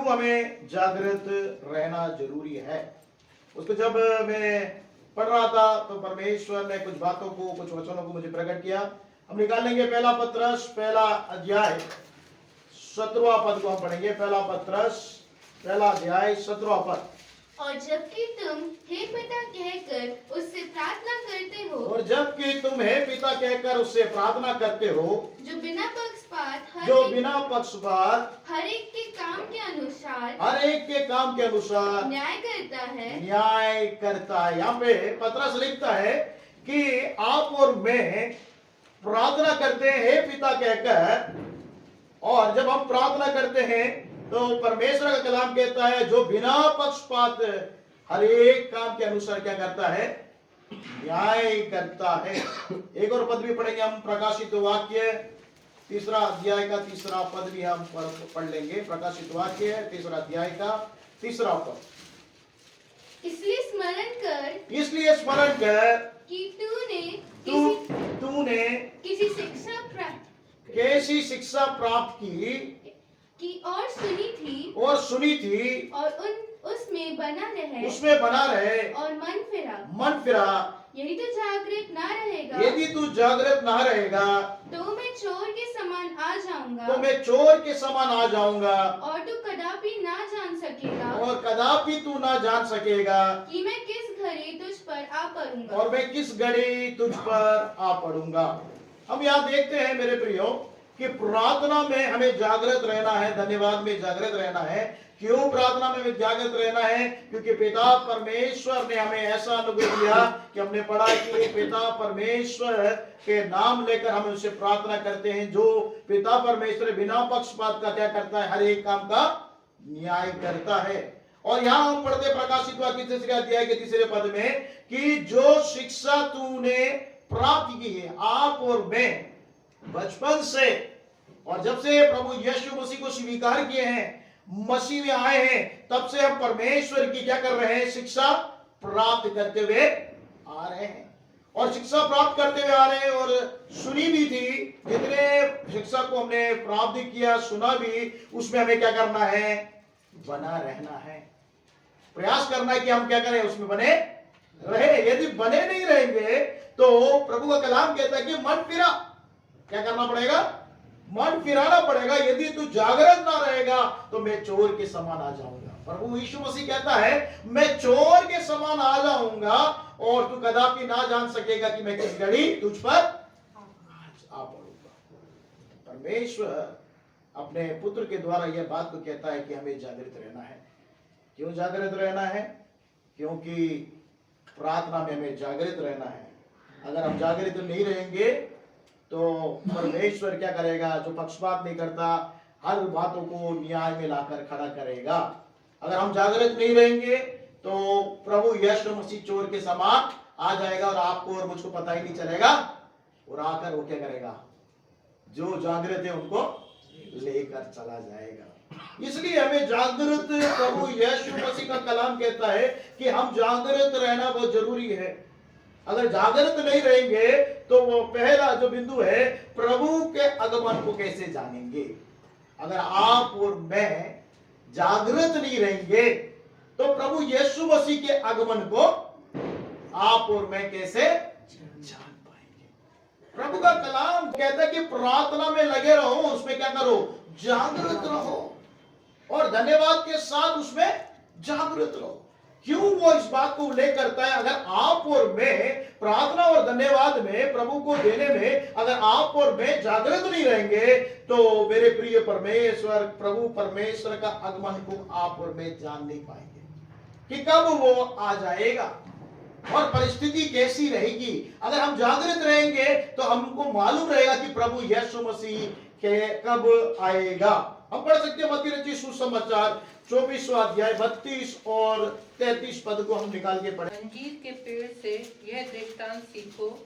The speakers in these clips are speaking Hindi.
क्यों हमें जागृत रहना जरूरी है। उसको जब मैं पढ़ रहा था तो परमेश्वर ने कुछ बातों को, कुछ वचनों को मुझे प्रकट किया। हम निकालेंगे पहला पत्रस पहला अध्याय 17वां पद को हम पढ़ेंगे। पहला पत्रस पहला अध्याय 17वां पद। और जबकि तुम हे पिता कहकर उससे प्रार्थना करते हो, और जबकि तुम हे पिता कहकर उससे प्रार्थना करते हो, जो बिना पक्षपात हर एक के काम के अनुसार न्याय करता है। यहाँ पे पत्रस लिखता है कि आप और मैं प्रार्थना करते हैं हे पिता कहकर, और जब हम प्रार्थना करते हैं तो परमेश्वर का कलाम कहता है जो बिना पक्षपात हर एक काम के अनुसार क्या करता है, न्याय करता है। एक और पद भी पढ़ेंगे हम, प्रकाशित वाक्य 3 अध्याय का 3 पद भी हम पढ़ लेंगे। प्रकाशित वाक्य 3 अध्याय का 3 पद। इसलिए स्मरण कर कि तूने कैसी शिक्षा प्राप्त की और सुनी थी और उसमें बना रहे और मन फिरा। यदि तू जागृत ना रहेगा तो मैं चोर के समान आ जाऊंगा और तू कदापि तू ना जान सकेगा कि मैं किस घड़ी तुझ पर आ पड़ूंगा। हम यहाँ देखते हैं मेरे प्रियो कि प्रार्थना में हमें जागृत रहना है, धन्यवाद में जागृत रहना है। क्यों प्रार्थना में हमें जागृत रहना है? क्योंकि पिता परमेश्वर ने हमें ऐसा अनुग्रह दिया कि हमने पढ़ा कि पिता परमेश्वर के नाम लेकर हम उससे प्रार्थना करते हैं। जो पिता परमेश्वर बिना पक्षपात का क्या करता है, हर एक काम का न्याय करता है। और यहाँ हम पढ़ते प्रकाशित वाक्य 3 अध्याय के 3 पद में कि जो शिक्षा तूने प्राप्त की है, आप और मैं बचपन से, और जब से प्रभु यीशु मसीह को स्वीकार किए हैं, मसीह में आए हैं, तब से हम परमेश्वर की क्या कर रहे हैं, शिक्षा प्राप्त करते हुए आ रहे हैं। और शिक्षा प्राप्त करते हुए आ रहे हैं और सुनी भी थी। जितने शिक्षा को हमने प्राप्त किया, सुना भी, उसमें हमें क्या करना है, बना रहना है। प्रयास करना है कि हम क्या करें, उसमें बने रहे। यदि बने नहीं रहेंगे तो प्रभु का कलाम कहता है कि मन फिरा, क्या करना पड़ेगा, मन फिराना पड़ेगा। यदि तू जागृत ना रहेगा तो मैं चोर के समान आ जाऊंगा। प्रभु यीशु मसीह कहता है मैं चोर के समान आ जाऊंगा और तू कदापि ना जान सकेगा कि मैं किस घड़ी तुझ पर आ पड़ूंगा। परमेश्वर अपने पुत्र के द्वारा यह बात को कहता है कि हमें जागृत रहना है। क्यों जागृत रहना है? क्योंकि प्रार्थना में हमें जागृत रहना है। अगर हम जागृत नहीं रहेंगे तो परमेश्वर क्या करेगा, जो पक्षपात नहीं करता, हर बातों को न्याय में लाकर खड़ा करेगा। अगर हम जागृत नहीं रहेंगे तो प्रभु यीशु मसीह चोर के समान आ जाएगा और आपको और मुझको पता ही नहीं चलेगा, और आकर वो क्या करेगा, जो जागृत है उनको लेकर चला जाएगा। इसलिए हमें जागृत, प्रभु यीशु मसीह का कलाम कहता है कि हम जागृत रहना बहुत जरूरी है। अगर जागृत नहीं रहेंगे तो वो पहला जो बिंदु है, प्रभु के आगमन को कैसे जानेंगे? अगर आप और मैं जागृत नहीं रहेंगे तो प्रभु यीशु मसीह के आगमन को आप और मैं कैसे जान पाएंगे? प्रभु का कलाम कहता है कि प्रार्थना में लगे रहो, उसमें क्या करो, जागृत रहो, और धन्यवाद के साथ उसमें जागृत रहो। क्यों वो इस बात को उल्लेख करता है? अगर आप और मैं प्रार्थना और धन्यवाद में, प्रभु को देने में, अगर आप और मैं जागृत नहीं रहेंगे तो मेरे प्रिय परमेश्वर, प्रभु परमेश्वर का आगमन को आप और मैं जान नहीं पाएंगे कि कब वो आ जाएगा और परिस्थिति कैसी रहेगी। अगर हम जागृत रहेंगे तो हमको मालूम रहेगा कि प्रभु यीशु मसीह के कब आएगा। हम पढ़ सकते हैं मत्ती रचित सुसमाचार 24वां अध्याय 32 और 33 पद को हम निकाल के पढ़े। अंजीर के पेड़ से यह दृष्टांत सीखो,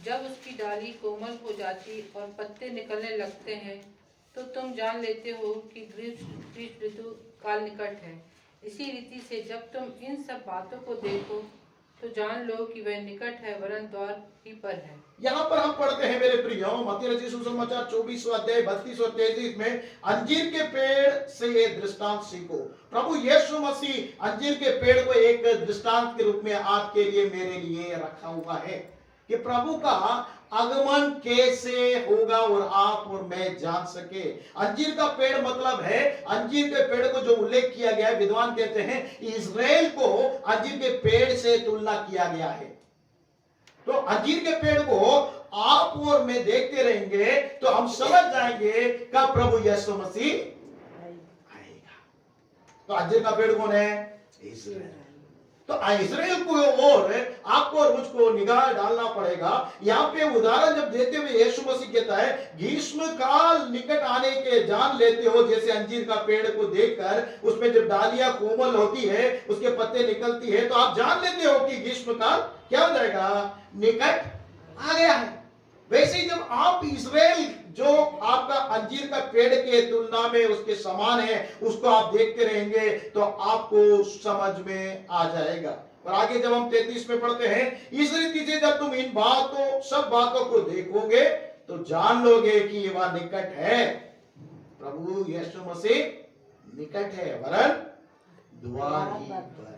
जब उसकी डाली कोमल हो जाती और पत्ते निकलने लगते हैं तो तुम जान लेते हो कि ग्रीष्म ऋतु काल निकट है। इसी रीति से जब तुम इन सब बातों को देखो तो जान लो कि वह निकट है, वरन द्वार ही पर है। यहाँ पर हम पढ़ते हैं मेरे प्रियो, मत्ती रचित सुसमाचार 24वां अध्याय 32 और 33 में, अंजीर के पेड़ से ये दृष्टांत सीखो। प्रभु यीशु मसीह अंजीर के पेड़ को एक दृष्टांत के रूप में आपके लिए मेरे लिए रखा हुआ है कि प्रभु का आगमन कैसे होगा और आप और मैं जान सके। अंजीर का पेड़ मतलब है, अंजीर के पेड़ को जो उल्लेख किया गया है, विद्वान कहते हैं इज़राइल को अंजीर के पेड़ से तुलना किया गया है। तो अंजीर के पेड़ को आप और मैं देखते रहेंगे तो हम समझ जाएंगे कब प्रभु यीशु मसीह आएगा। तो अंजीर का पेड़ कौन है? इज़राइल। तो इज़राइल को और आपको और मुझको निगाह डालना पड़ेगा। यहाँ पे उदाहरण जब देते हुए यीशु मसीह कहता है ग्रीष्म काल निकट आने के जान लेते हो, जैसे अंजीर का पेड़ को देखकर उसमें जब डालियां कोमल होती है, उसके पत्ते निकलती है, तो आप जान लेते हो कि ग्रीष्म काल क्या हो जाएगा, निकट आ गया है। वैसे ही जब आप इज़राइल जो आपका अंजीर का पेड़ के तुलना में उसके समान है, उसको आप देखते रहेंगे तो आपको समझ में आ जाएगा। और आगे जब हम 33 में पढ़ते हैं, इस रीति से जब तुम इन बातों सब बातों को देखोगे तो जान लोगे कि ये वह निकट है। प्रभु यीशु मसीह निकट है, वरन द्वार ही पर है।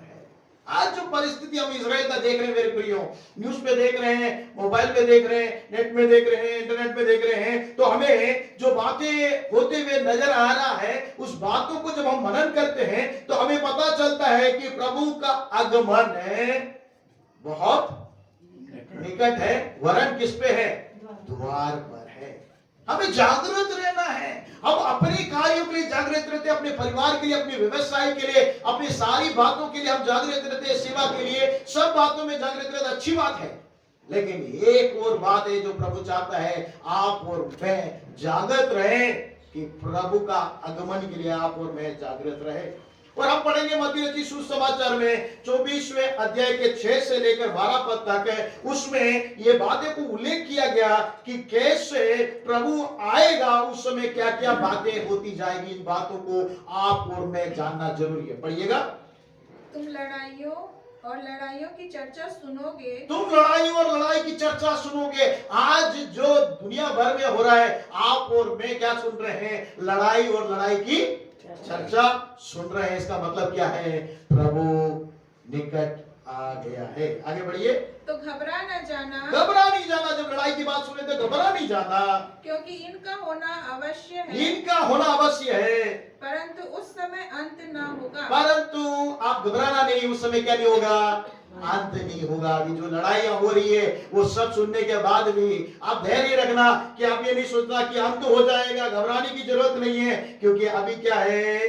आज जो परिस्थिति हम इज़राइल का देख रहे हैं मेरे प्रियो, न्यूज पे देख रहे हैं, मोबाइल पे देख रहे हैं, नेट में देख रहे हैं, इंटरनेट पे देख रहे हैं, तो हमें जो बातें होते हुए नजर आ रहा है, उस बातों को जब हम मनन करते हैं तो हमें पता चलता है कि प्रभु का आगमन है बहुत निकट है, वरन किस पे है, द्वार पर है। हमें जागृत रहना है। हम अपने कार्यों के लिए जागृत रहते हैं, अपने परिवार के लिए, अपने व्यवसाय के लिए, अपनी सारी बातों के लिए हम जागृत रहते हैं, सेवा के लिए, सब बातों में जागृत रहते, अच्छी बात है। लेकिन एक और बात है जो प्रभु चाहता है, आप और मैं जागृत रहे कि प्रभु का आगमन के लिए आप और मैं जागृत रहे। और हम पढ़ेंगे मत्ती रचित सुसमाचार में 24वें अध्याय के 6 से लेकर 12 पद तक है। उसमें ये बातें को उल्लेख किया गया कि कैसे प्रभु आएगा, उस समय क्या क्या बातें होती जाएगी। इन बातों को आप और मैं जानना जरूरी है। पढ़िएगा। तुम लड़ाइयों और लड़ाइयों की चर्चा सुनोगे। तुम लड़ाई और लड़ाई की चर्चा सुनोगे। आज जो दुनिया भर में हो रहा है, आप और मैं क्या सुन रहे हैं, लड़ाई और लड़ाई की चर्चा सुन रहे हैं। इसका मतलब क्या है, प्रभु निकट आ गया है। आगे बढ़िए। तो घबरा न जाना, घबरा नहीं जाना। जब लड़ाई की बात सुने तो घबरा नहीं जाना, क्योंकि इनका होना अवश्य है। इनका होना अवश्य है, परंतु उस समय अंत न होगा। परंतु आप घबराना नहीं, उस समय क्या नहीं होगा, अंत नहीं होगा। अभी जो लड़ाइयां हो रही है वो सब सुनने के बाद भी आप धैर्य रखना कि आप ये नहीं सोचना कि अंत हो जाएगा। घबराने की जरूरत नहीं है, क्योंकि अभी क्या है,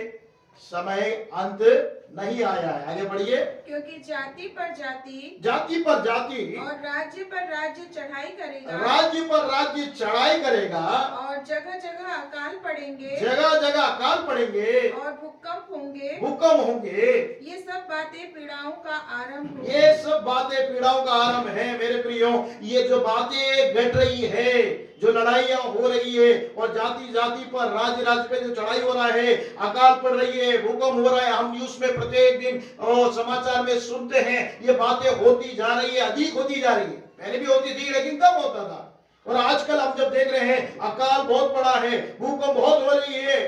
समय अंत नहीं आया है। आगे बढ़िए। क्योंकि जाति पर जाति, जाति पर जाति और राज्य पर राज्य चढ़ाई करेगा, राज्य पर राज्य चढ़ाई करेगा, और जगह जगह अकाल पड़ेंगे, जगह जगह अकाल पड़ेंगे, और भूकंप होंगे। भूकंप होंगे। ये सब बातें पीड़ाओं का आरंभ होगा। ये सब बातें पीड़ाओं का आरंभ है। मेरे प्रियो, ये जो बातें घट रही है, जो लड़ाइयां हो रही है, और जाति जाति पर, राज्य राज्य पे जो चढ़ाई हो रहा है, अकाल पड़ रही है, भूकंप हो रहा है, हम न्यूज में प्रत्येक दिन और समाचार में सुनते हैं, ये बातें होती जा रही है, अधिक होती जा रही है। पहले भी होती थी लेकिन कम होता था, और आजकल हम जब देख रहे हैं अकाल बहुत पड़ा है, भूकंप बहुत हो रही है,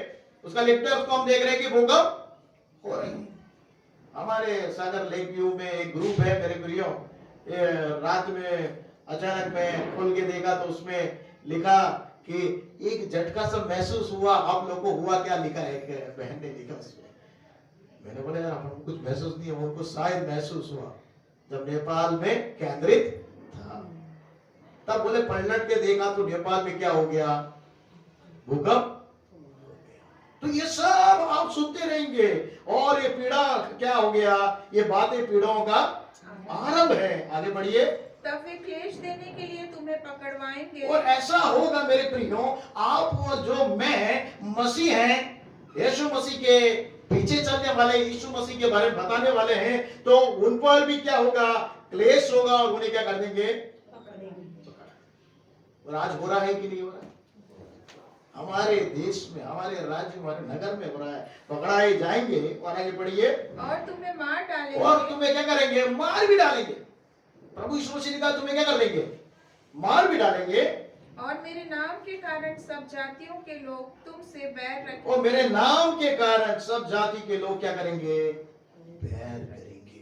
उसका लिप्टर्स को हम देख रहे हैं कि भूकंप हो रही है। हमारे सागर लेक व्यू में एक ग्रुप है मेरे प्रियो, रात में अचानक मैं खोल के देखा तो उसमें लिखा कि एक झटका सा महसूस हुआ। आप लोगों को हुआ क्या, लिखा है, एक बहन ने लिखा उसमें। मैंने बोला यार हमको कुछ महसूस नहीं है, उनको शायद महसूस हुआ जब नेपाल में केंद्रित था। तब बोले पलट के देखा तो नेपाल में क्या हो गया, भूकंप। तो ये सब आप सुनते रहेंगे, और ये पीड़ा क्या हो गया, ये बातें पीड़ाओं का आरंभ है। आगे बढ़िए। तब वे क्लेश देने के लिए तुम्हें पकड़वाएंगे। और ऐसा होगा मेरे प्रियो, आप और जो मैं मसीह हैं, यीशु मसीह के पीछे चलने वाले, यीशु मसीह के बारे में बताने वाले हैं, तो उन पर भी क्या होगा, क्लेश होगा, और उन्हें क्या कर देंगे, और आज हो रहा है कि नहीं हो रहा है, हमारे देश में, हमारे राज्य में, हमारे नगर में हो रहा है, पकड़ाए जाएंगे। और आगे बढ़िए। और तुम्हें मार डालेंगे। और तुम्हें क्या करेंगे, मार भी डालेंगे। प्रभु यीशु मसीह ने कहा तुम्हें क्या कर देंगे, मार भी डालेंगे, और मेरे नाम के कारण सब जातियों के लोग तुमसे बैर रखेंगे। और मेरे नाम के कारण सब जाति के लोग क्या करेंगे, बैर करेंगे।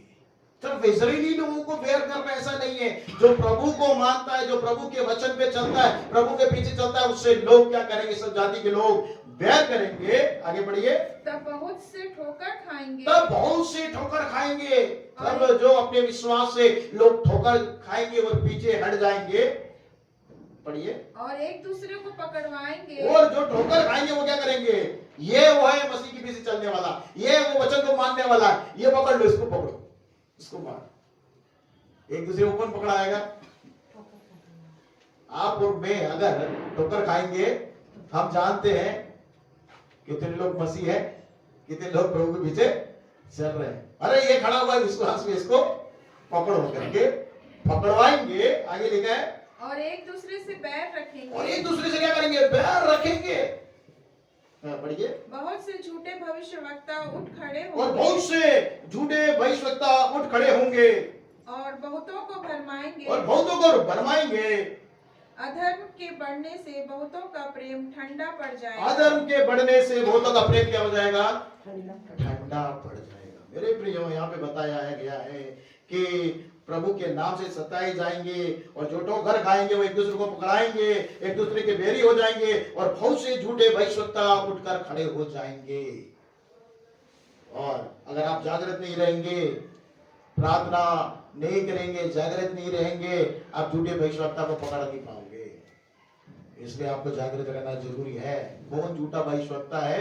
सिर्फ इजरायली लोगों को बैर करना ऐसा नहीं है, जो प्रभु को मानता है, जो प्रभु के वचन पे चलता है, प्रभु के पीछे चलता है, उससे लोग क्या करेंगे, सब जाति के लोग बैर करेंगे। आगे बढ़िए। तब बहुत से ठोकर खाएंगे, तब बहुत से ठोकर खाएंगे। तब जो अपने विश्वास से लोग ठोकर खाएंगे और पीछे हट जाएंगे। पढ़िए। और एक दूसरे को पकड़वाएंगे, और जो ठोकर खाएंगे वो क्या करेंगे, ये वो है मसीह के पीछे चलने वाला, ये वो वचन को मानने वाला है, ये पकड़ लो, इसको पकड़ो, इसको मार। एक दूसरे को कौन पकड़ाएगा, आप और मैं अगर ठोकर खाएंगे, हम जानते हैं कितने लोग मसीह है, कितने लोग प्रभु के पीछे चल रहे हैं। अरे ये खड़ा हुआ है विश्वास में, इसको पकड़ो करके पकड़वाएंगे। आगे लिखा है और एक दूसरे से बैर रखेंगे, और एक दूसरे से क्या करेंगे, बैर रखेंगे। पढ़िए। बहुत से झूठे भविष्यवक्ता उठ खड़े और होंगे, बहुत से झूठे भविष्यवक्ता उठ खड़े होंगे, और बहुतों को भरमाएंगे, और बहुतों को भरमाएंगे। अधर्म के बढ़ने से बहुतों का प्रेम ठंडा पड़ जाएगा, अधर्म के बढ़ने से बहुतों का प्रेम क्या हो जाएगा, ठंडा पड़ जाएगा। मेरे प्रियो, यहाँ पे बताया गया है कि प्रभु के नाम से सताए जाएंगे, और जो ठोकर खाएंगे वो एक दूसरे को पकड़ाएंगे, एक दूसरे के बैरी हो जाएंगे, और बहुत से झूठे भविष्यवक्ता उठकर खड़े हो जाएंगे। और अगर आप जागृत नहीं रहेंगे, प्रार्थना नहीं करेंगे, जागृत नहीं रहेंगे, आप झूठे भविष्यवक्ता को पकड़ नहीं पाओगे। इसलिए आपको जागृत रहना जरूरी है। कौन झूठा भविष्यवक्ता है,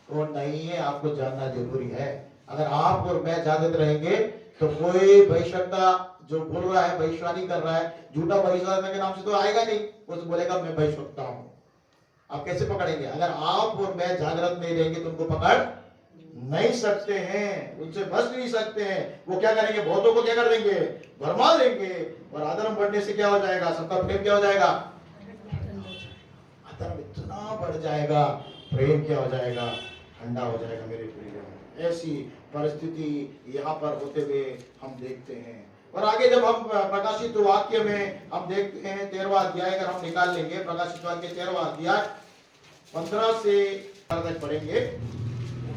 कौन नहीं है, आपको जानना जरूरी है। अगर आप और मैं जागृत रहेंगे तो कोई भविष्यवक्ता जो बोल रहा है, भविष्यवाणी कर रहा है, झूठा भविष्यवक्ता के नाम से तो आएगा नहीं, वो तो बोलेगा मैं भविष्यवक्ता हूं। आप कैसे पकड़ेंगे? अगर आप और मैं जागृत नहीं रहेंगे तो उनको पकड़ नहीं सकते हैं, उनसे बच नहीं सकते हैं। वो क्या करेंगे, बहुतों को क्या कर देंगे, भरमा देंगे, और अधर्म बढ़ने से क्या हो जाएगा, सबका प्रेम क्या हो जाएगा, अधर्म इतना बढ़ जाएगा, प्रेम क्या हो जाएगा, ठंडा हो जाएगा। मेरे प्रिय, ऐसी परिस्थिति यहाँ पर होते हुए हम देखते हैं। और आगे जब हम प्रकाशित वाक्य में हम देखते हैं 13वां अध्याय, अगर हम निकाल लेंगे प्रकाशित वाक्य 13वां अध्याय 15 से तक पढ़ेंगे।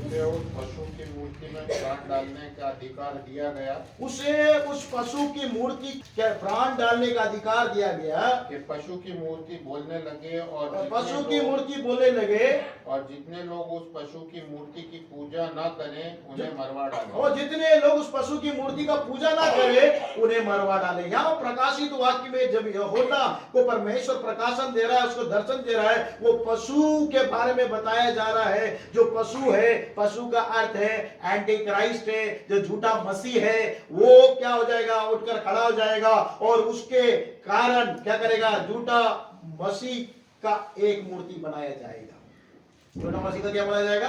उसे उस पशु की मूर्ति में प्राण डालने का अधिकार दिया गया, उसे उस पशु की मूर्ति क्या प्राण डालने का अधिकार दिया गया, कि पशु की मूर्ति बोलने लगे, और पशु की मूर्ति बोलने लगे, और जितने लोग उस पशु की मूर्ति की पूजा न करें उन्हें मरवा डाले। और जितने लोग उस पशु की मूर्ति का पूजा ना करें उन्हें मरवा डाले। यहाँ प्रकाशित वाक्य में जब यूहन्ना को परमेश्वर प्रकाशन दे रहा है, उसको दर्शन दे रहा है, वो पशु के बारे में बताया जा रहा है। जो पशु है, पशु का अर्थ है एंटी क्राइस्ट है, जो झूठा मसीह है, वो क्या हो जाएगा, उठकर खड़ा हो जाएगा, और उसके कारण क्या करेगा, झूठा मसीह का एक मूर्ति बनाया जाएगा। झूठा मसीह का क्या बनाया जाएगा,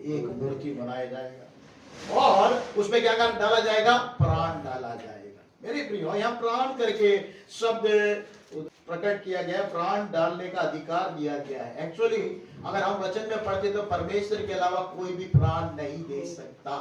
एक मूर्ति बनाया जाएगा, और उसमें क्या डाला जाएगा, प्राण डाला जाएगा। मेरे प्रियो, यहाँ प्राण करके शब्द प्रकट किया गया, प्राण डालने का अधिकार दिया गया है। एक्चुअली अगर हम वचन में पढ़ते तो परमेश्वर के अलावा कोई भी प्राण नहीं दे सकता,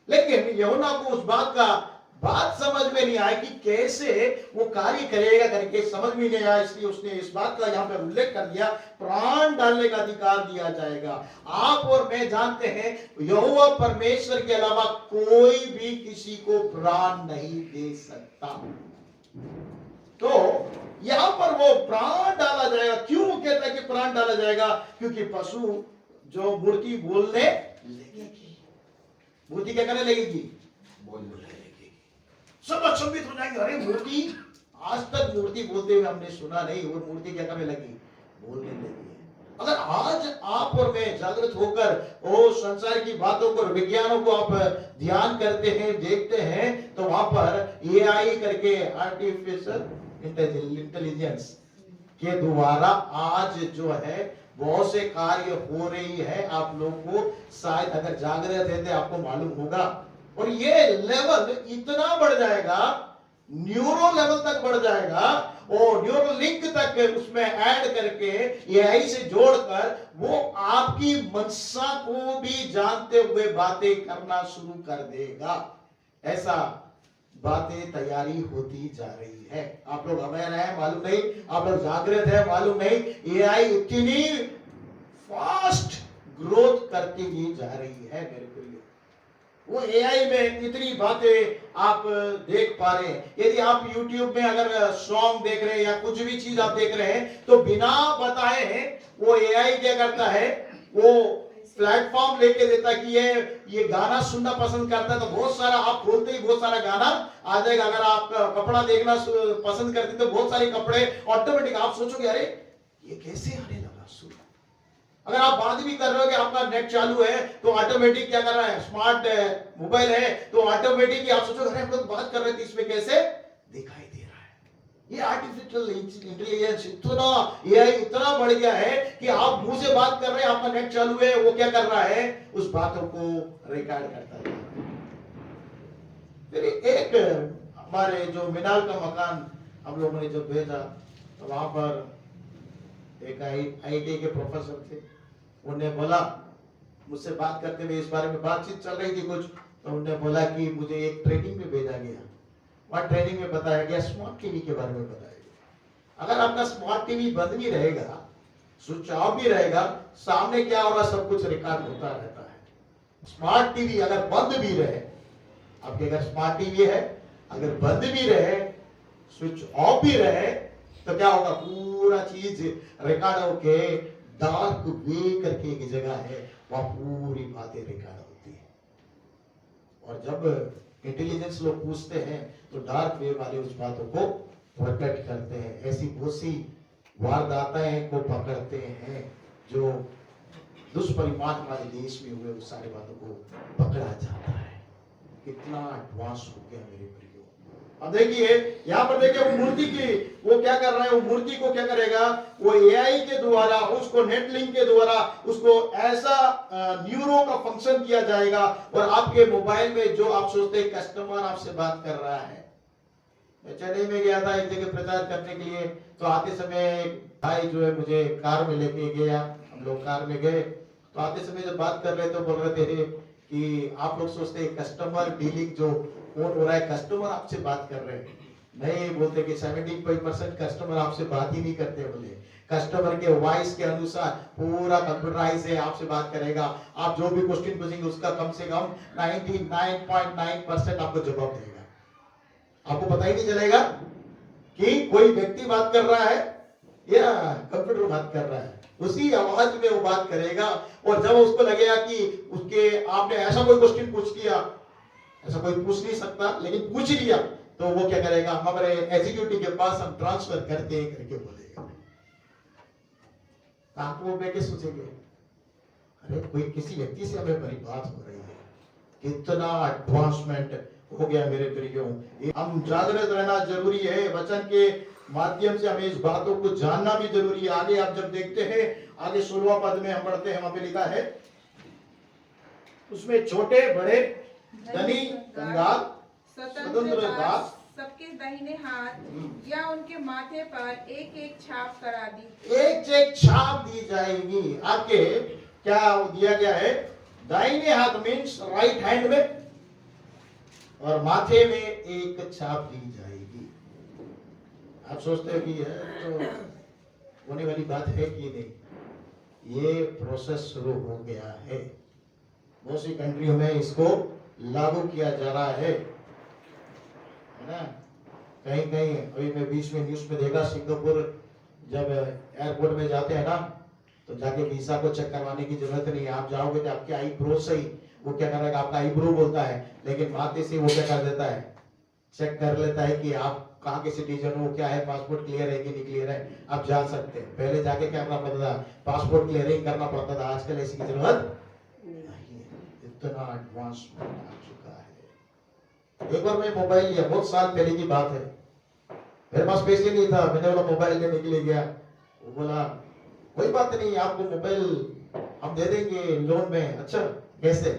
लेकिन यूहन्ना को उस बात समझ में नहीं आया कि कैसे वो कार्य करेगा करके समझ में नहीं आया, इसलिए उसने इस बात का यहाँ पे उल्लेख कर दिया, प्राण डालने का अधिकार दिया जाएगा। आप और मैं जानते हैं यहोवा परमेश्वर के अलावा कोई भी किसी को प्राण नहीं दे सकता। तो यहां पर वो प्राण डाला जाएगा। क्यों कहता है कि प्राण डाला जाएगा? क्योंकि पशु जो मूर्ति बोलने लगेगी, मूर्ति क्या करने लगेगी, बोलने लगेगी, सब अचंभित हो जाएंगे। अरे मूर्ति, आज तक मूर्ति बोलते हुए हमने सुना नहीं, और मूर्ति क्या करने लगी, बोलने लगी। अगर आज आप और मैं जागृत होकर वो संसार की बातों को, विज्ञानों को आप ध्यान करते हैं, देखते हैं, तो वहां पर एआई करके, आर्टिफिशियल इंटेलिजेंस के द्वारा आज जो है बहुत से कार्य हो रही है। आप लोग को शायद अगर जागृत रहते आपको मालूम होगा, और ये लेवल इतना बढ़ जाएगा, न्यूरो लेवल तक बढ़ जाएगा, और न्यूरो लिंक तक उसमें ऐड करके एआई से जोड़कर वो आपकी मनसा को भी जानते हुए बातें करना शुरू कर देगा। ऐसा बातें तैयारी होती जा रही है। आप लोग अवेयर है मालूम नहीं, आप लोग जागृत है मालूम नहीं। एआई इतनी फास्ट ग्रोथ करती ही जा रही है मेरे प्रियो। वो एआई में इतनी बातें आप देख पा रहे हैं। यदि आप YouTube में अगर सॉन्ग देख रहे हैं या कुछ भी चीज आप देख रहे हैं तो बिना बताए वो एआई क्या करता है, वो प्लेटफॉर्म लेके देता है कि ये गाना सुनना पसंद करता है तो बहुत सारा आप खोलते ही बहुत सारा गाना आ जाएगा। अगर आप कपड़ा देखना पसंद करते तो बहुत सारे कपड़े ऑटोमेटिक आप सोचोगे अरे ये कैसे आने लगा सुन। अगर आप बात भी कर रहे हो कि आपका नेट चालू है तो ऑटोमेटिक क्या कर रहा है, स्मार्ट मोबाइल है तो ऑटोमेटिक आप सोचोगे अरे हम लोग बात कर रहे थे इसमें कैसे दिखाई दे रहा है। ये आर्टिफिशियल इंटेलिजेंस इतना एआई इतना बढ़ गया है कि आप मुंह से बात कर रहे हैं, आपका नेट चालू है, वो क्या कर रहा है उस बातों को रिकॉर्ड करता है। फिर एक हमारे जो मीनाल का मकान हम लोगों ने जब भेजा तो वहां पर एक आईटी के प्रोफेसर थे, उन्होंने बोला मुझसे बात करते हुए इस बारे में बातचीत चल रही थी कुछ, तो उन्होंने बोला कि मुझे एक ट्रेनिंग में भेजा गया। वहां ट्रेनिंग में बताया गया स्मार्ट टीवी के बारे में बताया गया। अगर आपका स्मार्ट टीवी बंद भी रहेगा, स्विच ऑफ भी रहेगा, सामने क्या हो रहा सब कुछ रिकॉर्ड होता रहता है। स्मार्ट टीवी अगर बंद भी रहे, आपके अगर स्मार्ट टीवी है अगर बंद भी रहे, स्विच ऑफ भी रहे तो क्या होगा, पूरा चीज रिकॉर्ड होके डार्क वे करके एक जगह है वहां पूरी बातें रिकॉर्ड होती है। और जब इंटेलिजेंस लोग पूछते हैं तो डार्क वे वाले उस बातों को प्रकट करते हैं। ऐसी बहुत सी वारदातें को पकड़ते हैं जो दुष्परिमाण वाले देश में हुए, उस सारी बातों को पकड़ा जाता है। कितना एडवांस हो गया मेरे प्रियो। अब देखिए यहाँ पर देखिए वो मूर्ति की वो क्या कर रहा है, वो मूर्ति को क्या करेगा, वो एआई के द्वारा उसको नेट लिंक के द्वारा उसको ऐसा न्यूरो का फंक्शन किया जाएगा और आपके मोबाइल में जो आप सोचते हैं कस्टमर आपसे बात कर रहा है। मैं चेन्नई में गया था एक जगह प्रचार करने के लिए, तो आते समय एक भाई जो है मुझे कार में लेके गया, हम लोग कार में गए तो आते समय जब बात कर रहे थे बोल रहे थे कि आप लोग सोचते हैं कस्टमर डीलिंग जो फोन हो रहा है कस्टमर आपसे बात कर रहे हैं, नहीं बोलते कि 75% कस्टमर आपसे बात ही नहीं करते। बोले कस्टमर के वॉइस के अनुसार पूरा कंप्यूटराइज है, आपसे बात करेगा, आप जो भी क्वेश्चन पूछेंगे उसका कम से कम 99.9% आपको जवाब देगा। आपको पता ही नहीं चलेगा कि कोई व्यक्ति बात कर रहा है या कंप्यूटर बात कर रहा है, उसी आवाज में वो बात करेगा। और जब उसको लगेगा कि उसके आपने ऐसा कोई क्वेश्चन पूछ लिया, ऐसा कोई पूछ नहीं सकता लेकिन पूछ लिया, तो वो क्या करेगा, हमारे एग्जीक्यूटिव के पास हम ट्रांसफर करते हैं करके बोलेगा। आपको बैठे सोचेंगे अरे कोई किसी व्यक्ति से हमें बड़ी बात हो रही है, कितना एडवांसमेंट हो गया मेरे प्रियो। हम जागृत रहना जरूरी है, वचन के माध्यम से हमें इस बातों को जानना भी जरूरी है। आगे आप जब देखते हैं, आगे 16वां पद में हम पढ़ते हैं, वहां पे लिखा है उसमें छोटे बड़े धनी कंगाल स्वतंत्र दास सबके दाहिने हाथ या उनके माथे पर एक एक छाप करा दी, एक छाप दी जाएगी। आपके क्या दिया गया है, दाहिने हाथ मीन्स राइट हैंड में और माथे में एक छाप दी जाएगी। आप सोचते हो कि है तो होने वाली बात है कि नहीं, ये प्रोसेस शुरू हो गया है। बहुत सी कंट्रियों में इसको लागू किया जा रहा है ना। कहीं कहीं अभी मैं बीच में न्यूज में देखा, सिंगापुर जब एयरपोर्ट में जाते हैं ना तो जाके वीजा को चेक करवाने की जरूरत नहीं है, आप जाओगे तो आपके आईब्रो से ही वो क्या करेगा, आपका आईब्रो बोलता है लेकिन माथे से वो क्या कर देता है, चेक कर लेता है कि आप कहाँ के सिटीजन हो, क्या है, पासपोर्ट क्लियर है कि नहीं क्लियर है, आप जान सकते हैं। पहले जाके क्या करना पड़ता था, पासपोर्ट क्लियरिंग करना पड़ता था, आजकल ऐसी की जरूरत नहीं है। इतना एडवांसमेंट आ चुका है। एक बार मैं मोबाइल लिया, बहुत साल पहले की बात है, मेरे पास पैसे नहीं था, मैंने बोला मोबाइल लेने के लिए गया, वो बोला कोई बात नहीं आपको मोबाइल हम दे देंगे लोन में। अच्छा कैसे,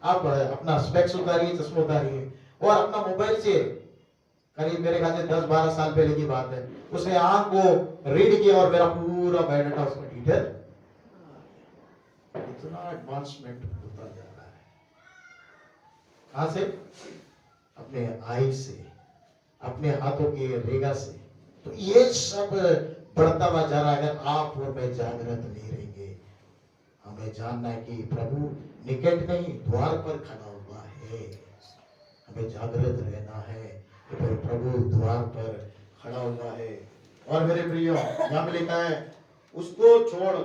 आप अपना स्पेक्स उतारिए, चश्मा उतारिए और अपना मोबाइल से, करीब मेरे ख्याल से 10-12 साल पहले की बात है, उसने आंख को रीड किया और मेरा पूरा बायोडाटा उसमें डिटेल। इतना एडवांसमेंट होता जा रहा है। कहां से, अपने आई से, अपने हाथों की रेगा से, तो ये सब बढ़ता हुआ जा रहा है। अगर आप और मैं जागृत नहीं रहेंगे, हमें जानना है कि प्रभु निकट नहीं, द्वार पर खड़ा हुआ है। हमें जागृत रहना है कि प्रभु द्वार पर खड़ा हुआ है। और मेरे प्रियो, यहाँ पे लिखा है, उसको छोड़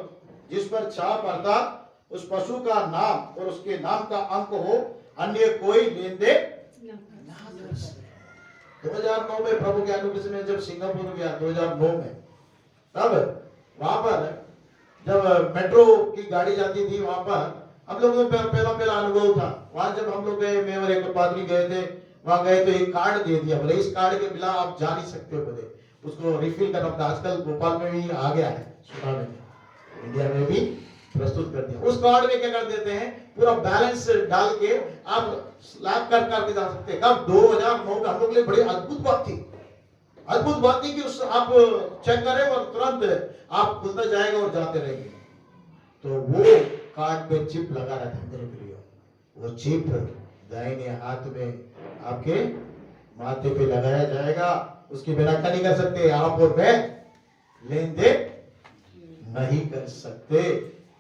जिस पर छाप अर्थात उस पशु का नाम और उसके नाम का अंक हो, अन्य कोई लेन देन ना कर सके। 2009 में प्रभु के अनुग्रह से मैं जब सिंगापुर गया 2009 में, तब वहां पर जब मेट्रो की गाड़ी जाती थी, वहां पर हम लोगों को पहला अनुभव था। वहां जब हम लोग गए, मैं और एक पादरी गए थे, वहां गए तो एक कार्ड दे दिया, बोले इस कार्ड के बिना आप जा नहीं सकते हो, बोले उसको रिफिल करना पड़ता। आजकल भोपाल में भी आ गया है, सुना मैंने, इंडिया में भी प्रस्तुत कर दिया। उस कार्ड में क्या कर देते हैं, पूरा बैलेंस डाल के आप स्लैब करके जा सकते हैं। कब? 2009 में। हम लोग के लिए बड़ी अद्भुत बात थी, अद्भुत बात थी कि उस आप चेक करें और तुरंत आप खुलता जाएगा और जाते रहेंगे। तो वो कार्ड पे चिप लगा रहता है मेरे प्रियो, वो चिप दाहिने हाथ में आपके माथे पे लगाया जाएगा। उसके बिना क्या नहीं कर सकते, आप और मैं लेन देन नहीं कर सकते।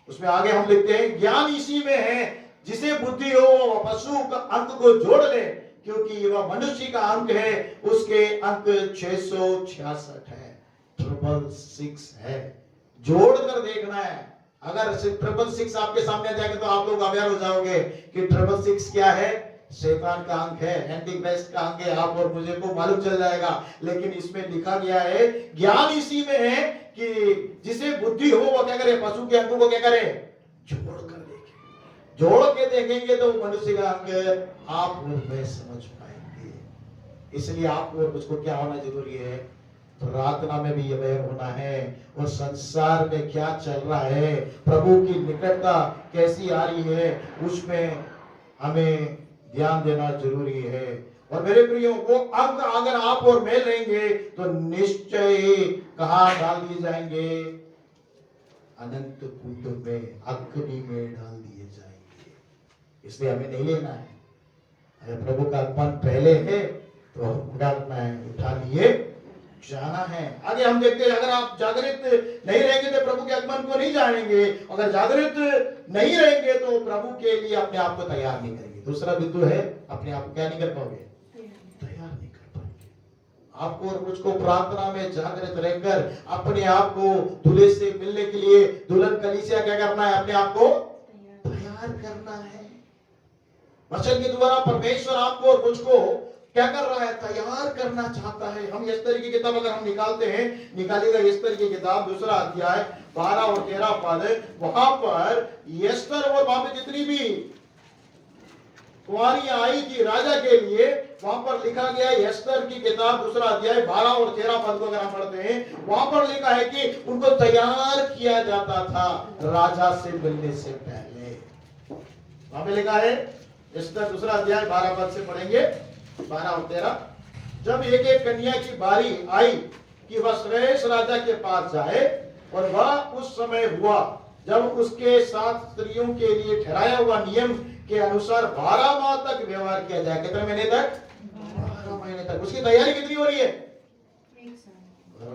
उसमें आगे हम लिखते हैं, ज्ञान इसी में है जिसे बुद्धि हो वह पशु का अंक को जोड़ ले, क्योंकि वह मनुष्य का अंक है, उसके अंक 666 है, 666 है। जोड़ कर देखना है। अगर 666 आपके सामने आ जाएगा तो आप लोग अवेयर हो जाओगे कि 666 क्या है, शैतान का अंक है, एंटी क्राइस्ट का अंक है। आप और मुझे को मालूम चल जाएगा। लेकिन इसमें लिखा गया है, ज्ञान इसी में है कि जिसे बुद्धि हो वो क्या करे, पशु के अंकों को क्या करे, जोड़ कर देखे। जोड़ के देखेंगे तो मनुष्य का अंक आप और मैं समझ पाएंगे। इसलिए आप और मुझको क्या होना जरूरी है, प्रार्थना में भी अवेयर होना है, और संसार में क्या चल रहा है, प्रभु की निकटता कैसी आ रही है, उसमें हमें ध्यान देना जरूरी है। और मेरे प्रियो, वो अंक अगर आप और मैं लेंगे तो निश्चय कहां डाल दिए जाएंगे, अनंत कुंड में, अग्नि में डाल दिए जाएंगे। इसलिए हमें नहीं लेना है। अगर प्रभु का आगमन पहले है तो हम उठाना है, उठा लिए जाना है। आगे हम देखते हैं, अगर आप जागृत नहीं रहेंगे तो प्रभु के आगमन को नहीं जानेंगे। अगर जागृत नहीं रहेंगे तो प्रभु के लिए अपने आप को तैयार नहीं करेंगे। दूसरा बिंदु है, अपने आप को क्या नहीं कर पाओगे, तैयार नहीं कर पाएंगे। आपको और मुझको प्रार्थना में जागृत रहकर अपने आप को दूल्हे से मिलने के लिए दुल्हन कलीसिया क्या करना है, अपने आप को तैयार करना है। वचन के द्वारा परमेश्वर आपको और मुझको क्या कर रहा है, तैयार करना चाहता है। हम एस्तर की किताब अगर हम निकालते हैं, निकालिएगा एस्तर की किताब 2 अध्याय 12 और 13 पद, वहां पर एस्तर और वहां पे जितनी भी कुंवारियां आई थी राजा के लिए, वहां पर लिखा गया है, एस्तर की किताब 2 अध्याय 12 और 13 पद को अगर हम पढ़ते हैं, वहां पर लिखा है कि उनको तैयार किया जाता था राजा से मिलने से पहले। वहां पे लिखा है, एस्तर 2 अध्याय 12 पद से पढ़ेंगे, 12 और 13। जब एक एक कन्या की बारी आई कि वह श्रेष्ठ राजा के पास जाए, और वह उस समय हुआ जब उसके साथ स्त्रियों के लिए ठहराया हुआ नियम के अनुसार 12 माह तक व्यवहार किया जाए। कितने महीने तक? 12 महीने तक। उसकी तैयारी कितनी हो रही है?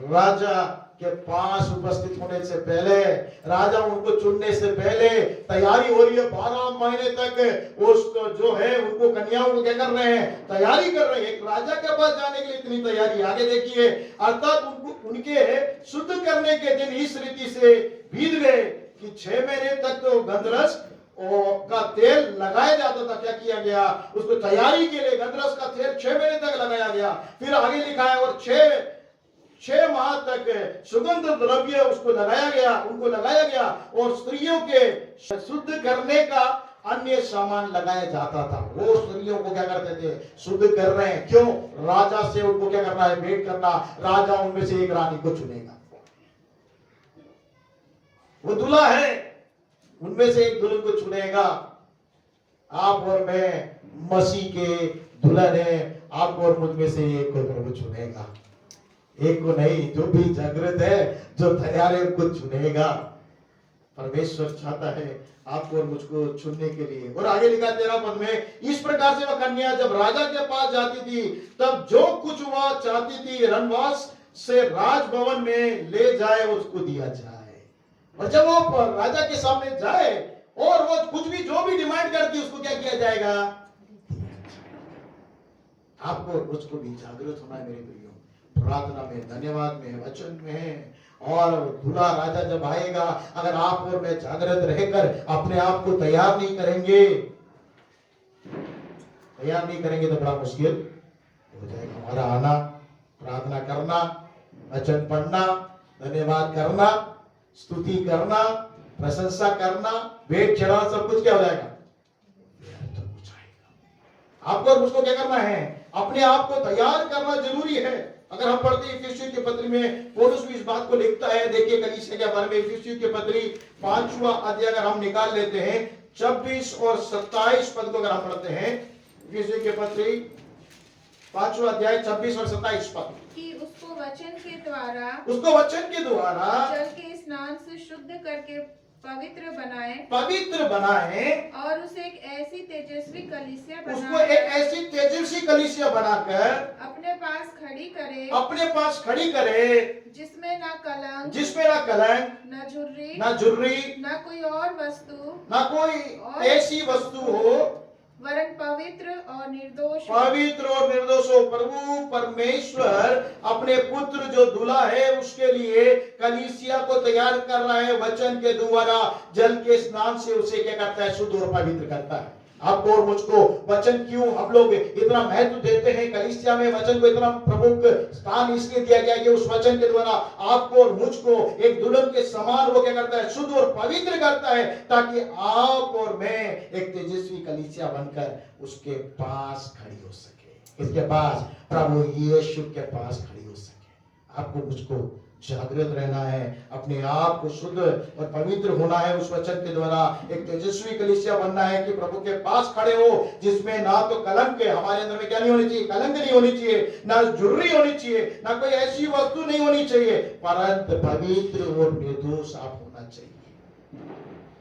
राजा के पास उपस्थित होने से पहले, राजा उनको चुनने से पहले तैयारी हो रही है। 12 महीने तक उसको जो है, उनको कन्याओं को क्या कर रहे हैं, तैयारी कर रहे हैं। एक राजा के पास जाने के लिए इतनी तैयारी। आगे देखिए, अर्थात उनके शुद्ध करने के दिन इस रीति से बीत गए कि 6 महीने तक तो गंधरस का तेल लगाया जाता था। क्या किया गया, उसको तैयारी के लिए गंधरस का तेल 6 महीने तक लगाया गया। फिर आगे लिखा है, और 6 माह तक सुगंध द्रव्य उसको लगाया गया, उनको लगाया गया, और स्त्रियों के शुद्ध करने का अन्य सामान लगाया जाता था। वो स्त्रियों को क्या करते थे, शुद्ध कर रहे हैं। क्यों? राजा से उनको क्या करना है, भेंट करना। राजा उनमें से एक रानी को चुनेगा, वो दूल्हा है, उनमें से एक दुल्हन को चुनेगा। आप और मैं मसीह के दुल्हन है, आप और मुझ में से एक को प्रभु चुनेगा। एक को नहीं, जो भी जागृत है, जो तैयार है, उनको चुनेगा। परमेश्वर चाहता है आपको और मुझको चुनने के लिए। और आगे लिखा 13 पद में, इस प्रकार से वह कन्या जब राजा के पास जाती थी तब जो कुछ वह चाहती थी रनवास से राजभवन में ले जाए उसको दिया जाए। और जब वो राजा के सामने जाए और वो कुछ भी जो भी डिमांड करती उसको क्या किया जाएगा? आपको और मुझको भी जागृत होना है मेरे प्रियो, प्रार्थना में, धन्यवाद में, वचन में। और दूल्हा राजा जब आएगा, अगर आप और मैं जागृत रहकर अपने आप को तैयार नहीं करेंगे तो बड़ा मुश्किल हो जाएगा हमारा आना। प्रार्थना करना, वचन पढ़ना, धन्यवाद करना, स्तुति करना, प्रशंसा करना, भेंट चढ़ाना, सब कुछ क्या हो जाएगा? आपको और मुझको क्या करना है? अपने आप को तैयार करना जरूरी है। अगर हम पढ़ते हैं इफिसियों की पत्री में, पौलुस भी इस बात को लिखता है। देखिए कलीसिया के बारे में इफिसियों की पत्री 5वां अध्याय अगर हम निकाल लेते हैं 26 और 27 पद को अगर हम पढ़ते हैं, इफिसियों की पत्री 5वां अध्याय 26 और 27 पद, कि उसको वचन के द्वारा जल के स्नान से शुद्ध करके पवित्र बनाए और उसे एक ऐसी तेजस्वी कलीसिया उसको एक ऐसी तेजस्वी कलीसिया बनाकर अपने पास खड़ी करे जिसमें ना कलंक, न झुर्री, न कोई और वस्तु, न कोई ऐसी वस्तु हो, वरन पवित्र और निर्दोष हो। प्रभु परमेश्वर अपने पुत्र जो दूल्हा है उसके लिए कलीसिया को तैयार कर रहा है। वचन के द्वारा जल के स्नान से उसे क्या करता है? शुद्ध और पवित्र करता है। आपको और मुझको वचन क्यों हम लोग इतना महत्व देते हैं? कलीसिया में वचन को इतना प्रमुख स्थान इसलिए दिया गया कि उस वचन के द्वारा आपको और मुझको एक दुल्हन के समान वो क्या करता है? शुद्ध और पवित्र करता है, ताकि आप और मैं एक तेजस्वी कलीसिया बनकर उसके पास खड़ी हो सके, इसके पास, प्रभु यीशु के पास खड़ी हो सके। आपको मुझको जागृत रहना है, अपने आप को शुद्ध और पवित्र होना है उस वचन के द्वारा। एक तेजस्वी कलीसिया बनना है कि प्रभु के पास खड़े हो, जिसमें ना तो कलंक है, हमारे अंदर में क्या नहीं होनी चाहिए? कलंक नहीं होनी चाहिए, ना झुर्री होनी चाहिए, ना कोई ऐसी वस्तु नहीं होनी चाहिए, परंतु पवित्र और निर्दोष आप होना चाहिए।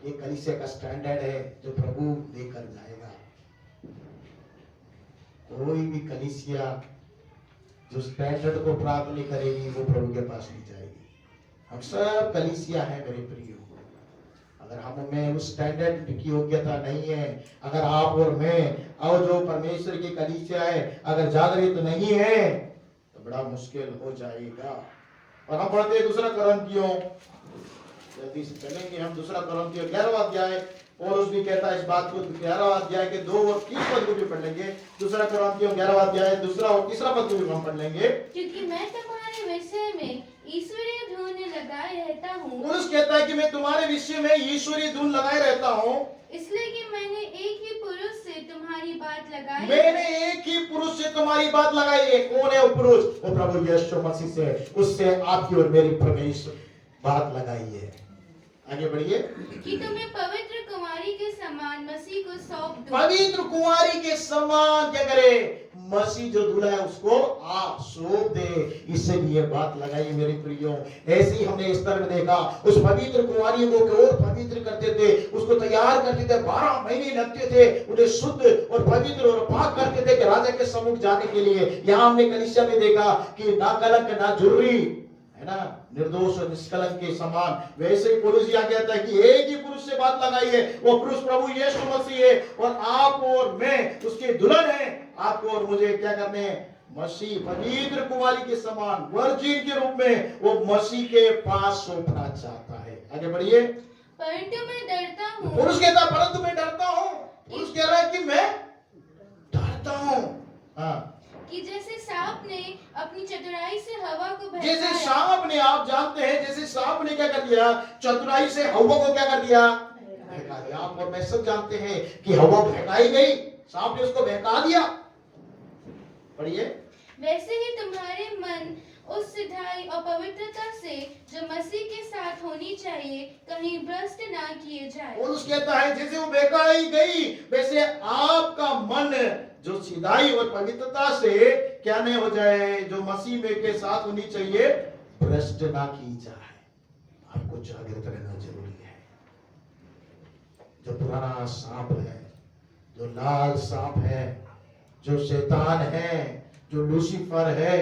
ये कलीसिया का स्टैंडर्ड है जो प्रभु लेकर जाएगा। कोई भी कलीसिया जो स्टैंडर्ड को प्राप्त नहीं करेगी वो प्रभु के पास नहीं जाएगी। हम सब कलीसिया है मेरे प्रियो, अगर हम में उस स्टैंडर्ड की योग्यता नहीं है, अगर आप और मैं और जो परमेश्वर की कलीसिया है अगर जागृत नहीं है तो बड़ा मुश्किल हो जाएगा। और हम पढ़ते हैं दूसरा कुरिन्थियों, जल्दी से चलेंगे हम, दूसरा कुरिन्थियों 11वां अध्याय, और उसमें कहता है इस बात को 11वां अध्याय के 2 और 3 पद को भी पढ़ लेंगे। दूसरा कुरिन्थियों 11वां अध्याय 2 और 3 पद को भी हम पढ़ लेंगे। क्योंकि मैं तुम्हारे विषय में ईश्वरीय धुन लगाए रहता हूँ। पुरुष कहता है कि मैं तुम्हारे विषय में ईश्वरीय धुन लगाए रहता हूँ, इसलिए कि मैंने एक ही पुरुष से तुम्हारी बात लगाई। मैंने एक ही पुरुष से तुम्हारी बात लगाई है। कौन है वो पुरुष? वो प्रभु यीशु मसीह से, उससे आपकी और मेरी परमेश्वर बात लगाई है। आगे बढ़िए। कि तुम्हें पवित्र कुमारी के समान मसीह को सौंप दूं। पवित्र कुमारी के समान क्या करे? मसीह जो दूल्हा है उसको आप सौंप दे, इसलिए बात लगाई मेरे प्रियो। ऐसे ही हमने इस तरह में देखा, उस पवित्र कुमारी को और पवित्र करते थे, उसको तैयार करते थे, 12 महीने लगते थे उन्हें शुद्ध और पवित्र और पाक करते थे कि राजा के सम्मुख जाने के लिए। यहाँ हमने कलीसिया में देखा कि ना कलंक ना झुर्री, है ना, निर्दोष और निष्कलंक के समान। वैसे ही पौलुस यहाँ कहता है कि एक ही पुरुष से बात लगाई है, वो पुरुष प्रभु यीशु मसीह है, और आप और मैं उसके दुल्हन है। आपको और मुझे क्या करने हैं? मसीह पवित्र कुमारी के समान वर्जिन के रूप में वो मसीह के पास सौंपना चाहता है। आगे बढ़िए। परंतु मैं डरता हूँ। पुरुष कहता है परंतु मैं डरता हूँ। पुरुष कह रहा है कि मैं डरता हूँ। हाँ, कि जैसे सांप ने अपनी चतुराई से हवा को बहकाया। जैसे सांप ने, आप जानते हैं, जैसे सांप ने क्या कर दिया? चतुराई से हवा को क्या कर दिया? बहका दिया। आप और मैं सब जानते हैं कि हवा बहकाई गई, सांप ने उसको बहका दिया। पढ़िए। वैसे ही तुम्हारे मन उस सिधाई और पवित्रता से जो मसीह के साथ होनी चाहिए कहीं भ्रष्ट ना किए जाए। और उस कहता है जैसे वो बहकाई गई वैसे आपका मन जो सीधाई और पवित्रता से क्या नहीं हो जाए, जो मसीह में के साथ होनी चाहिए, भ्रष्ट ना की जाए। आपको जागृत रहना जरूरी है। जो पुराना सांप है, जो लाल सांप है, जो शैतान है, जो लूसीफर है,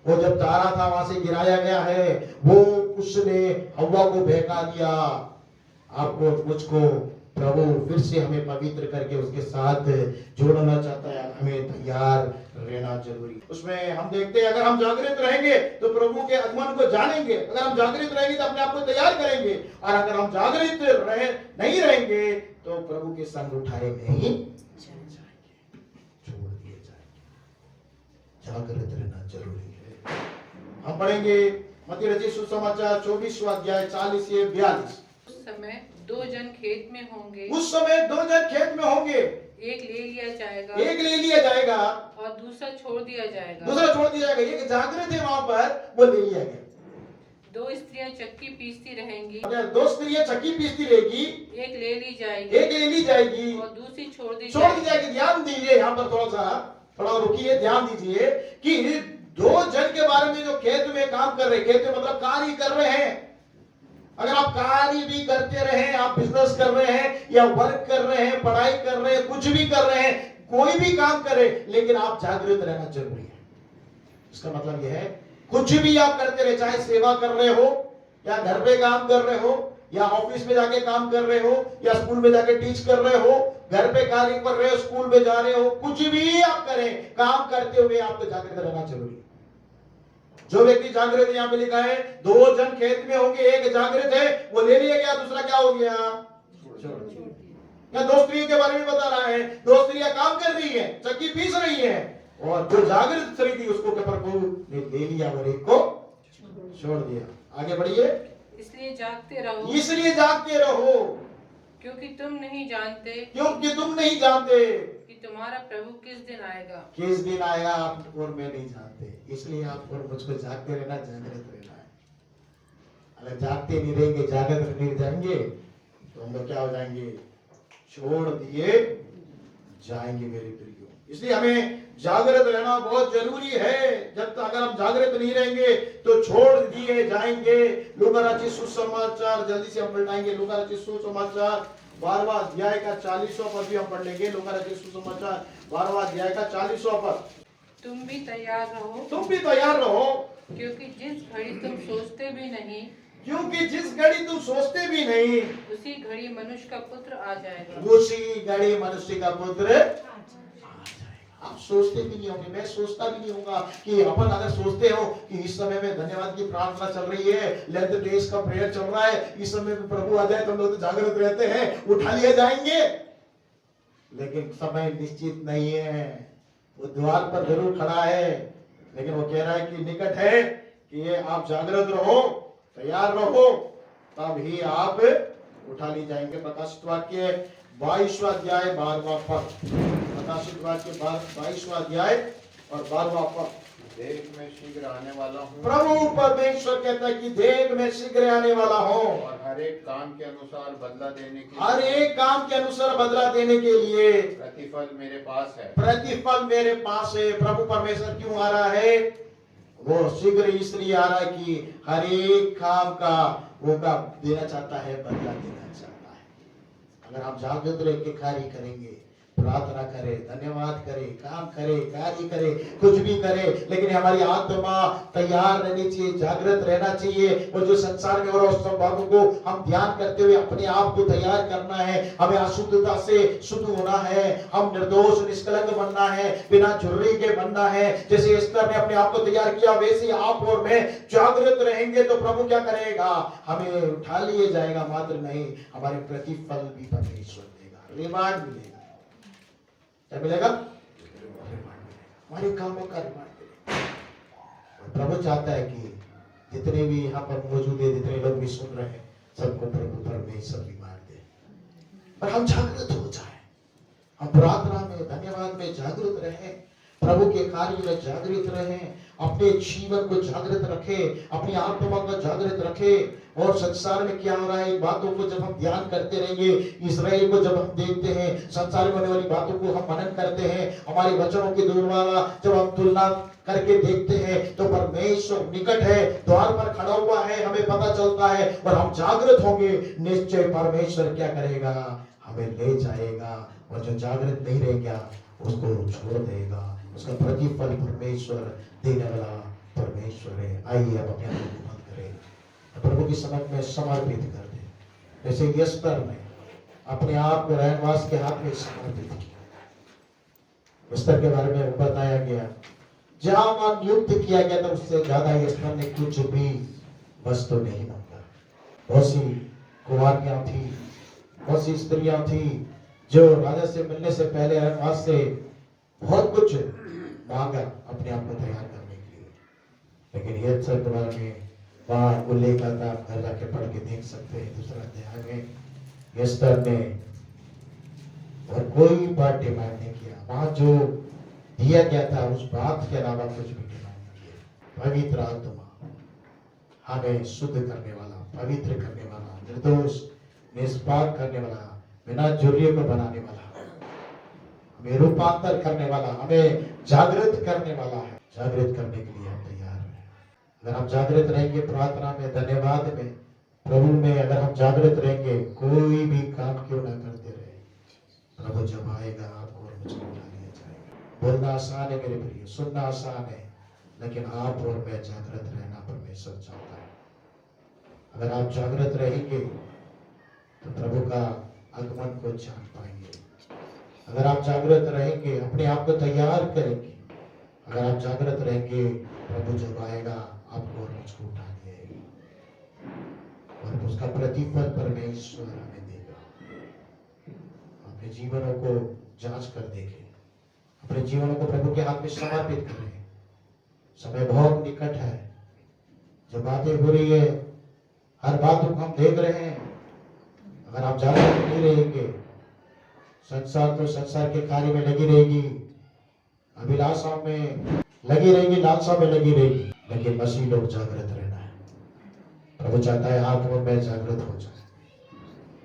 वो जब तारा था वहां से गिराया गया है, वो उसने हवा को बहका दिया। आपको मुझको प्रभु फिर से हमें पवित्र करके उसके साथ जोड़ना चाहता है। हमें तैयार रहना जरूरी। उसमें हम देखते हैं, अगर हम जागृत रहेंगे तो प्रभु के आगमन को जानेंगे। अगर हम जागृत रहेंगे तो अपने आप को तैयार करेंगे, और अगर हम जागृत नहीं रहेंगे तो प्रभु के संग उठाए नहीं जाएंगे, छोड़ दिए जाएंगे। जागृत रहना जरूरी है। हम पढ़ेंगे मत्ती रचित सुसमाचार 24वां अध्याय 40 से 42। उस समय 2 जन खेत में होंगे, उस समय 2 जन खेत में होंगे, एक ले लिया जाएगा एक ले लिया जाएगा और दूसरा छोड़ दिया जाएगा। दूसरा छोड़ दिया जाएगा। एक जागृत है वहां पर, वो ले लिया गया। 2 स्त्रियां चक्की पीसती रहेंगी, अगर 2 स्त्रियां चक्की पीसती रहेगी, एक ले ली जाएगी एक ले ली जाएगी और दूसरी छोड़ दी छोड़ दी जाएगी। ध्यान दीजिए यहाँ पर, थोड़ा रुकिए, ध्यान दीजिए कि 2 जन के बारे में जो खेत में काम कर रहे, खेत में मतलब कार्य कर रहे हैं। अगर आप कार्य भी करते रहे, आप बिजनेस कर रहे हैं या वर्क कर रहे हैं, पढ़ाई कर रहे हैं, कुछ भी कर रहे हैं, कोई भी काम करें, लेकिन आप जागृत रहना जरूरी है। इसका मतलब यह है, कुछ भी आप करते रहे, चाहे सेवा कर रहे हो या घर पे काम कर रहे हो या ऑफिस में जाके काम कर रहे हो या स्कूल में जाके टीच कर रहे हो, घर पे कार्य कर रहे हो, स्कूल में जा रहे हो, कुछ भी आप करें, काम करते हुए आपको जागृत रहना जरूरी है। जो व्यक्ति जागृत, यहाँ पे लिखा है 2 जन खेत में होंगे, एक जागृत है, वो ले लिया गया, दूसरा क्या हो गया, या 2 स्त्रियों के बारे में बता रहा है। 2 स्त्रियां काम कर रही है, चक्की पीस रही है, और जो जागृत स्त्री थी उसको प्रभु ने ले लिया और एक को छोड़ दिया। आगे बढ़िए। इसलिए जागते रहो, इसलिए जागते रहो, क्योंकि तुम नहीं जानते क्योंकि तुम नहीं जानते कि तुम्हारा प्रभु किस दिन आएगा। किस दिन आएगा, आप और मैं नहीं जानते। इसलिए आप और मुझको जागते रहना, जागृत रहना है। अगर जागते नहीं रहेंगे, जागृत नहीं जाएंगे तो हम लोग क्या हो जाएंगे, छोड़ दिए जाएंगे मेरे प्रियो। इसलिए हमें जागृत रहना बहुत जरूरी है। जब तक अगर हम जागृत नहीं रहेंगे तो छोड़ दिए जाएंगे। लूका रचित सुसमाचार, जल्दी से हम पढ़ाएंगे। लूका रचित सुसमाचार 12वां अध्याय का 40वां पद भी हम पढ़ लेंगे। लूका रचित सुसमाचार 12वां अध्याय का 40वां पद। तुम भी तैयार रहो, तुम भी तैयार रहो, क्योंकि जिस घड़ी तुम सोचते भी नहीं, क्योंकि जिस घड़ी तुम सोचते भी नहीं, उसी घड़ी मनुष्य का पुत्र आ जाएगा। उसी घड़ी मनुष्य का पुत्र आ जाएगा। आप सोचते भी नहीं होंगे, मैं सोचता भी नहीं होगा कि अपन अगर सोचते हो कि इस समय में धन्यवाद की प्रार्थना चल रही है, लेंथ डेज का प्रेयर चल रहा है, इस समय में प्रभु आ जाए तो हम लोग तो जागृत रहते हैं, उठा लिए जाएंगे। लेकिन समय निश्चित नहीं है। वो द्वार पर जरूर खड़ा है, लेकिन वो कह रहा है कि निकट है, कि ये आप जागृत रहो, तैयार रहो, तब ही आप उठा ली जाएंगे। प्रकाशित वाक्य 22वां अध्याय 12वां पद। प्रकाशित वाक्य 22वां अध्याय और 12वां पद। देख मैं शीघ्र आने वाला हूँ, प्रभु परमेश्वर कहता है कि देख मैं शीघ्र आने वाला हूँ, और हर एक काम के अनुसार बदला देने के हर एक काम के अनुसार बदला देने के लिए प्रतिफल मेरे पास है। प्रतिफल मेरे पास है। प्रभु परमेश्वर क्यों आ रहा है? वो शीघ्र इसलिए आ रहा है कि हर एक काम का वो का देना चाहता है, बदला देना चाहता है। अगर आप जागृत रह के कार्य करेंगे, प्रार्थना करें, धन्यवाद करें, काम करें, कार्य करें, कुछ भी करें, लेकिन हमारी आत्मा तैयार रहनी चाहिए, जागृत रहना चाहिए। और जो संसार में हो रहा है उस सब बातों को हम ध्यान करते हुए अपने आप को तैयार करना है। हमें अशुद्धता से शुद्ध होना है, हम निर्दोष निष्कलंक बनना है, बिना झुर्री के बनना है। जैसे एस्तर ने अपने आप को तैयार किया, वैसे आप और मैं जागृत रहेंगे तो प्रभु क्या करेगा, हमें उठा लिए जाएगा। मात्र नहीं, हमारे प्रतिफल भी परमेश्वर देगा, रिवार्ड मिलेगा। क्या मिलेगा? हमारे कामों का रिवार्ड मिलेगा। प्रभु चाहता है कि जितने भी यहाँ पर मौजूद है, जितने लोग भी सुन रहे हैं, सबको प्रभु परमेश्वर रिवार्ड दे, पर हम जागृत हो जाए, हम प्रार्थना में, धन्यवाद में जागृत रहें, प्रभु के कार्य में जागृत रहें, अपने जीवन को जागृत रखें, अपनी आत्मा को जागृत रखें। और संसार में क्या हो रहा है, बातों को जब हम ध्यान करते रहेंगे, इस्राएल को जब हम देखते हैं, संसार में होने वाली बातों को हम मनन करते हैं, हमारे वचनों के द्वारा जब हम तुलना करके देखते हैं, तो परमेश्वर निकट है, द्वार पर खड़ा हुआ है, हमें पता चलता है, और हम जागृत होंगे, निश्चय परमेश्वर क्या करेगा, हमें ले जाएगा, और जो जागृत नहीं रहेगा उसको छोड़ देगा। उसका प्रतिफल परमेश्वर देने वाला परमेश्वर है। आइए अब अपने आप को बंद करें, प्रभु की समझ में समर्पित कर दे। जैसे यस्तर ने अपने आप को रहनवास के हाथ में समर्पित किया, यस्तर के बारे में बताया गया, जहां वहां नियुक्त किया गया था उससे ज्यादा यस्तर ने कुछ भी वस्तु नहीं मांगा। बहुत सी कुंवारियां थी, बहुत सी स्त्रियां थी जो राजा से मिलने से पहले रहनवास से बहुत कुछ मांगा अपने आप को तैयार करने के लिए, लेकिन यस्तर के बारे में वहां उल्लेख आता, घर जाके पढ़ के देख सकते हैं दूसरा अध्याय में। यस्तर ने और कोई बात डिमांड नहीं किया, वहां जो दिया गया था उस बात के अलावा कुछ भी डिमांड नहीं किया। पवित्र आत्मा हमें शुद्ध करने वाला, पवित्र करने वाला, निर्दोष निष्पाप करने वाला, बिना जुर्रियों को बनाने वाला, हमें रूपांतर करने वाला, हमें जागृत करने वाला है। जागृत करने के लिए हम तैयार हैं। अगर हम जागृत रहेंगे प्रार्थना में, धन्यवाद में, प्रभु में, अगर हम जागृत रहेंगे, कोई भी काम क्यों ना करते रहे, प्रभु जब आएगा आपको और मुझको उठा लिया जाएगा। बोलना आसान है मेरे प्रिय, सुनना आसान है, लेकिन आप और मैं जागृत रहना परमेश्वर चाहता है। अगर आप जागृत रहेंगे तो प्रभु का आगमन को जान पाएंगे। अगर आप जागृत रहेंगे, अपने आप को तैयार करेंगे, अगर आप जागृत रहेंगे, प्रभु जब आएगा आपको और मुझको उठा लिएगा, और उसका प्रतिफल परमेश्वर हमें देगा। अपने जीवनों को जांच कर देखें, अपने जीवनों को प्रभु के हाथ में समर्पित करें। समय बहुत निकट है, जो बातें हो रही है, हर बात को हम देख रहे हैं। अगर आप जागृत नहीं रहेंगे, संसार तो संसार के कार्य में लगी रहेगी, अभिलाषाओं में लगी रहेगी, लालसा में लगी रहेगी, लेकिन मसीह लोग जागृत रहना है। प्रभु चाहता है आप और मैं जागृत हो जाए।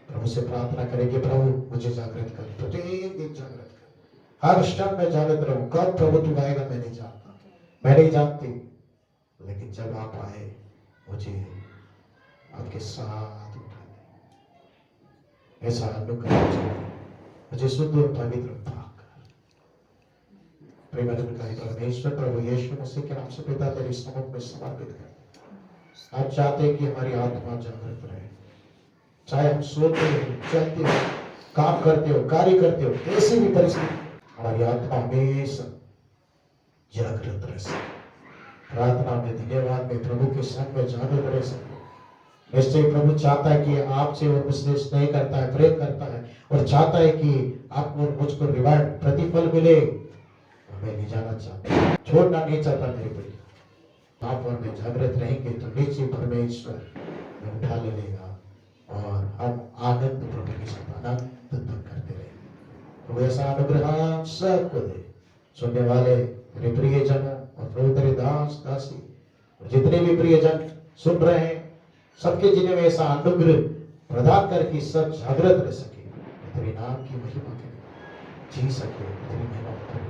प्रभु से प्रार्थना करेंगे, प्रभु मुझे जागृत कर, प्रत्येक दिन जागृत कर, हर क्षण में जागृत रहूं। कब प्रभु तू आएगा मैं नहीं जानता, मैं नहीं जानती, लेकिन जब आप आए मुझे आपके साथ उठा दे। ऐसा अनुग्रह चाहिए, मुझे शुद्ध और पवित्र पाक। परमेश्वर प्रभु यीशु मसीह के नाम से पिता तेरे सम्मुख में समर्पित कर। आप चाहते हैं कि हमारी आत्मा जागृत रहे, चाहे हम सोते हो, चलते हो, काम करते हो, कार्य करते हो, कैसी भी परिस्थिति, हमारी आत्मा हमेशा जागृत रह सके। प्रार्थना में, धन्यवाद में, प्रभु के संग में जागृत रह सके। निश्चय प्रभु चाहता है कि आपसे और मुझसे स्नेह करता है, प्रेम करता है, और चाहता है कि आपको और मुझको रिवार्ड, प्रतिफल मिले। हमें ले जाना चाहता है, छोड़ना नहीं चाहता मेरे प्रिय। आप और मैं जागृत रहेंगे तो निश्चय परमेश्वर हमें उठा ले लेगा, और हम आनंद प्रभु के साथ आनंद तक करते रहेंगे। प्रभु ऐसा अनुग्रह हम सबको दे। सुनने वाले मेरे प्रियजन और प्रभु तेरे दास दासी, जितने भी प्रियजन सुन रहे हैं, सबके जीवन में ऐसा अनुग्रह प्रदान करके सब जागृत रह सके, तेरे नाम की महिमा करे, जी सके, तेरी महिमा करे।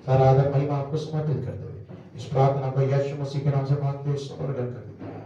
सारा आदर महिमा आपको समर्पित करते हुए इस प्रार्थना को यीशु मसीह के नाम से मांगते हुए समर्पण कर देते हैं।